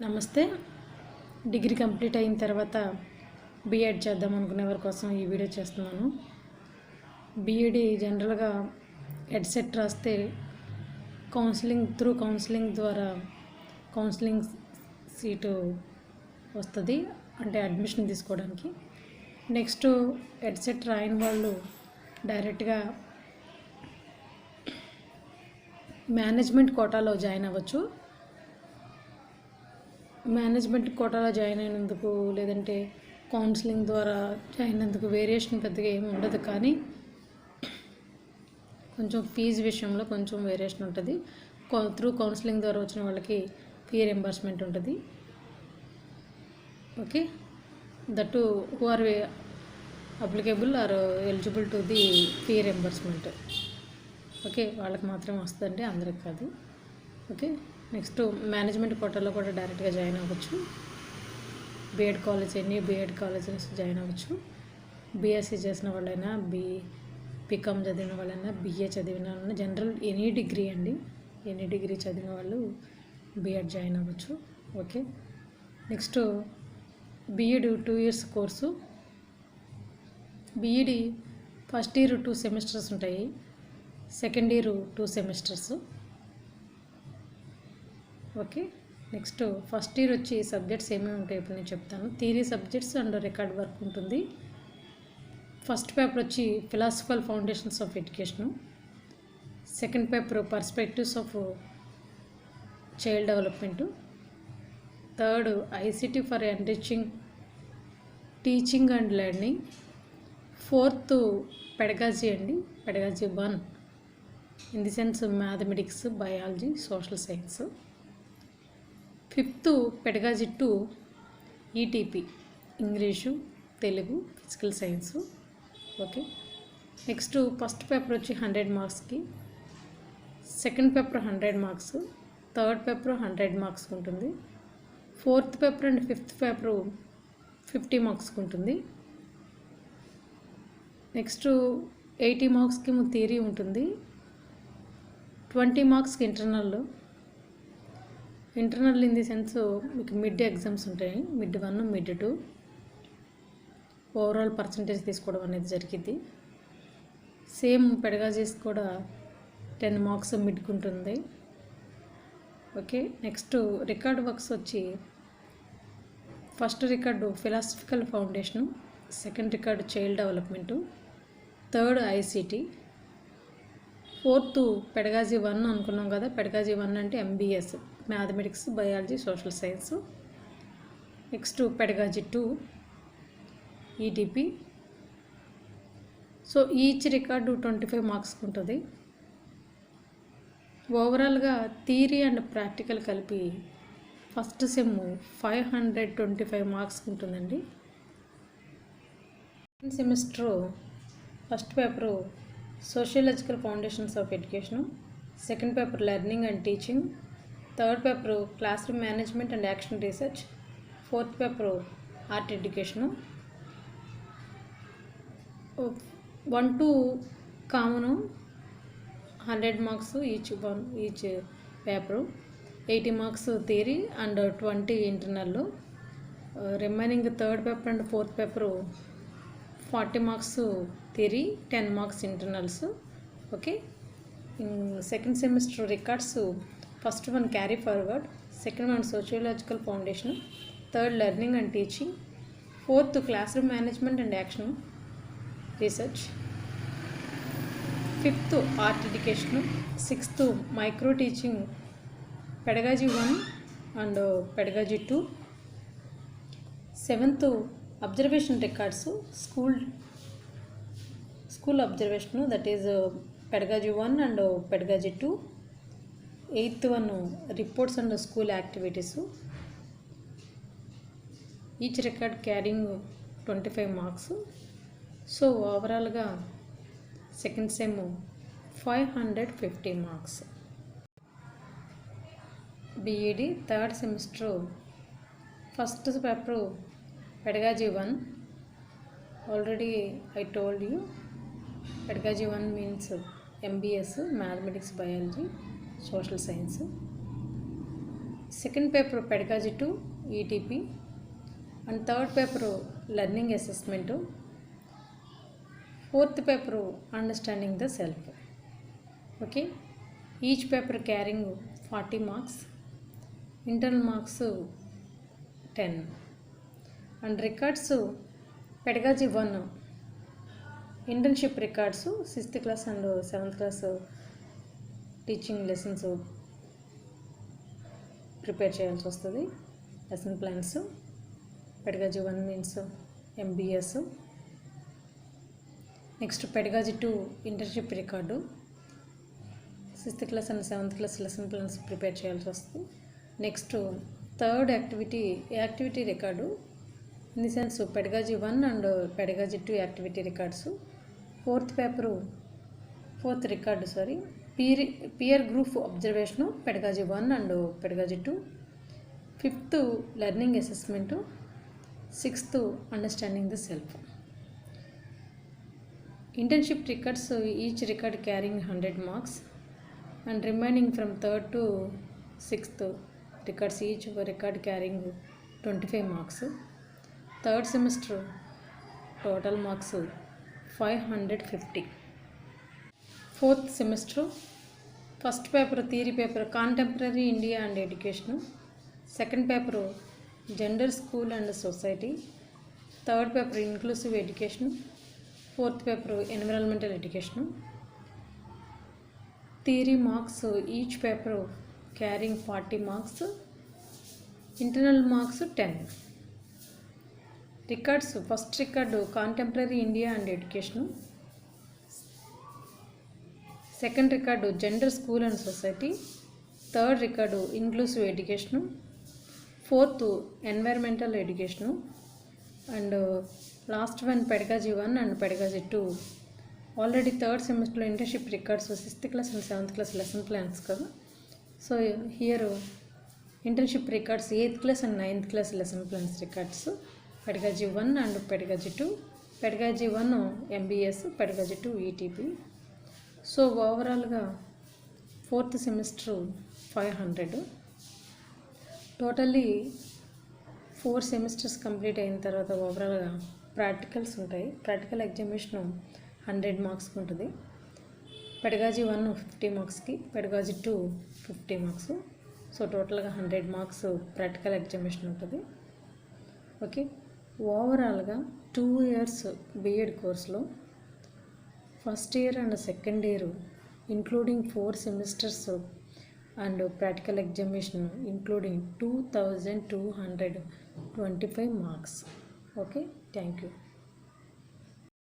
నమస్తే. Degree complete అయిన తర్వాత బీఎడ్ చేద్దాం అనుకునే వారి కోసం ఈ వీడియో చేస్తున్నాను. బీఈడి జనరల్గా ఎడ్సెట్ రాస్తే కౌన్సిలింగ్ ద్వారా కౌన్సిలింగ్ సీటు వస్తుంది, అంటే అడ్మిషన్ తీసుకోవడానికి. నెక్స్ట్ ఎడ్సెట్ రాయని వాళ్ళు డైరెక్ట్గా మేనేజ్మెంట్ కోటాలో జాయిన్ అవ్వచ్చు. మేనేజ్మెంట్ కోటాలో జాయిన్ అయినందుకు లేదంటే కౌన్సిలింగ్ ద్వారా జాయిన్ అయినందుకు వేరియేషన్ పెద్దగా ఏమి ఉండదు, కానీ కొంచెం ఫీజు విషయంలో కొంచెం వేరియేషన్ ఉంటుంది. త్రూ కౌన్సిలింగ్ ద్వారా వచ్చిన వాళ్ళకి ఫీ రింబర్స్మెంట్ ఉంటుంది. Okay, that who are applicable are eligible to the fee reimbursement. Okay, వాళ్ళకి మాత్రమే వస్తుందండి, అందరికి కాదు. ఓకే, నెక్స్ట్ మేనేజ్మెంట్ కోటాలో కూడా డైరెక్ట్గా జాయిన్ అవ్వచ్చు. BEd college BEd colleges join అవ్వచ్చు. బీఎస్సీ చేసిన వాళ్ళైనా, బీకామ్ చదివిన వాళ్ళైనా, బీఏ చదివిన వాళ్ళైనా, జనరల్ ఎనీ డిగ్రీ చదివిన వాళ్ళు బీఎడ్ జాయిన్ అవ్వచ్చు. Okay, next BEd 2 years course. BEd first year 2 semesters ఉంటాయి, second year 2 semesters. Okay, next first year వచ్చి సబ్జెక్ట్స్ ఏమేమి ఉంటాయి ఇప్పుడు నేను చెప్తాను. Theory subjects and record work ఉంటుంది. ఫస్ట్ పేపర్ వచ్చి philosophical foundations of education. Second paper perspectives of child development. Third ICT for enriching teaching and learning. Fourth pedagogy pedagogy 1 in the sense mathematics, biology, social science. Fifth pedagogy 2 ETP, English, Telugu, physical science. Okay, next first paper వచ్చి 100 మార్క్స్కి, second paper 100 marks, third paper 100 మార్క్స్కి ఉంటుంది. Fourth paper and fifth paper 50 మార్క్స్కి ఉంటుంది. Next 80 మార్క్స్కి theory ఉంటుంది. 20 మార్క్స్కి internal in the sense మీకు మిడ్ ఎగ్జామ్స్ ఉంటాయి, మిడ్ 1, మిడ్ 2. ఓవరాల్ పర్సంటేజ్ తీసుకోవడం అనేది జరిగింది. సేమ్ పెడగాజీస్ కూడా 10 మార్క్స్ మిడ్కి ఉంటుంది. ఓకే, నెక్స్ట్ రికార్డ్ వర్క్స్ వచ్చి first record philosophical foundation, second record child development, third ICT, fourth pedagogy 1 అనుకున్నాం కదా. పెడగాజీ 1 అంటే MBS, mathematics, biology, social science. Next pedagogy 2 ETP. So each record 25 మార్క్స్కి ఉంటుంది. ఓవరాల్గా థియరీ అండ్ ప్రాక్టికల్ కలిపి first sem 525 మార్క్స్కి ఉంటుందండి. Second semester first paper sociological foundations of education, second paper learning and teaching, third paper classroom management and action research, fourth paper art education. 1-2 common, 100 marks each paper, 80 marks theory and 20 internal. Remaining third paper and fourth paper 40 marks theory, 10 marks internals. Okay, second semester records first one carry forward, second one sociological foundation, third learning and teaching, fourth classroom management and action research, fifth art education, sixth micro teaching pedagogy 1 and pedagogy 2, seventh observation records school observation, that is pedagogy 1 and pedagogy 2, eighth one reports and school activities. Each record carrying 25 marks. So ఓవరాల్గా second sem 550 marks. BEd third semester first paper pedagogy 1. Already I told you pedagogy 1 means MBS, mathematics, biology, social science. second paper pedagogy 2 ETP, and third paper learning assessment, fourth paper understanding the self. Okay, each paper carrying 40 marks, internal marks 10, and records pedagogy 1 internship records 6th class and 7th class teaching lessons prepare చేయాల్సి వస్తుంది. Lesson plans pedagogy 1 means MBS. Next pedagogy 2 internship record 6th class and 7th class lesson plans prepare చేయాల్సి వస్తుంది. Next third activity record in the sense pedagogy 1 and pedagogy 2 activity records. Fourth record peer group observation pedagogy 1 and pedagogy 2. Fifth learning assessment. Sixth understanding the self. Internship records each record carrying 100 marks and remaining from 3rd to 6th records each record carrying 25 marks. Third semester total marks 550. Fourth semester first paper theory paper contemporary India and education, second paper gender school and society, third paper inclusive education, fourth paper environmental education. Theory marks each paper carrying 40 marks, internal marks 10. Records first record contemporary India and education, second record gender school and society, third record inclusive education, fourth environmental education, and last one pedagogy 1 and pedagogy 2. Already third సెమిస్టర్లో internship records 6th class and 7th class lesson plans కదా. So here internship records 8th class and 9th class lesson plans records pedagogy 1 and pedagogy 2. Pedagogy 1 MBS, pedagogy 2 ETP. So ఓవరాల్గా fourth semester 500. Totally 4 semesters complete అయిన తర్వాత ఓవరాల్గా practicals ఉంటాయి. Practical examination 100 మార్క్స్కి ఉంటుంది. Pedagogy 1 50 మార్క్స్కి, pedagogy 2 50 marks. So టోటల్గా 100 marks practical examination ఉంటుంది. ఓకే, ఓవరాల్గా 2 years B.Ed కోర్సులో first year and second year including 4 semesters and practical examination including 2225 marks. Okay, thank you.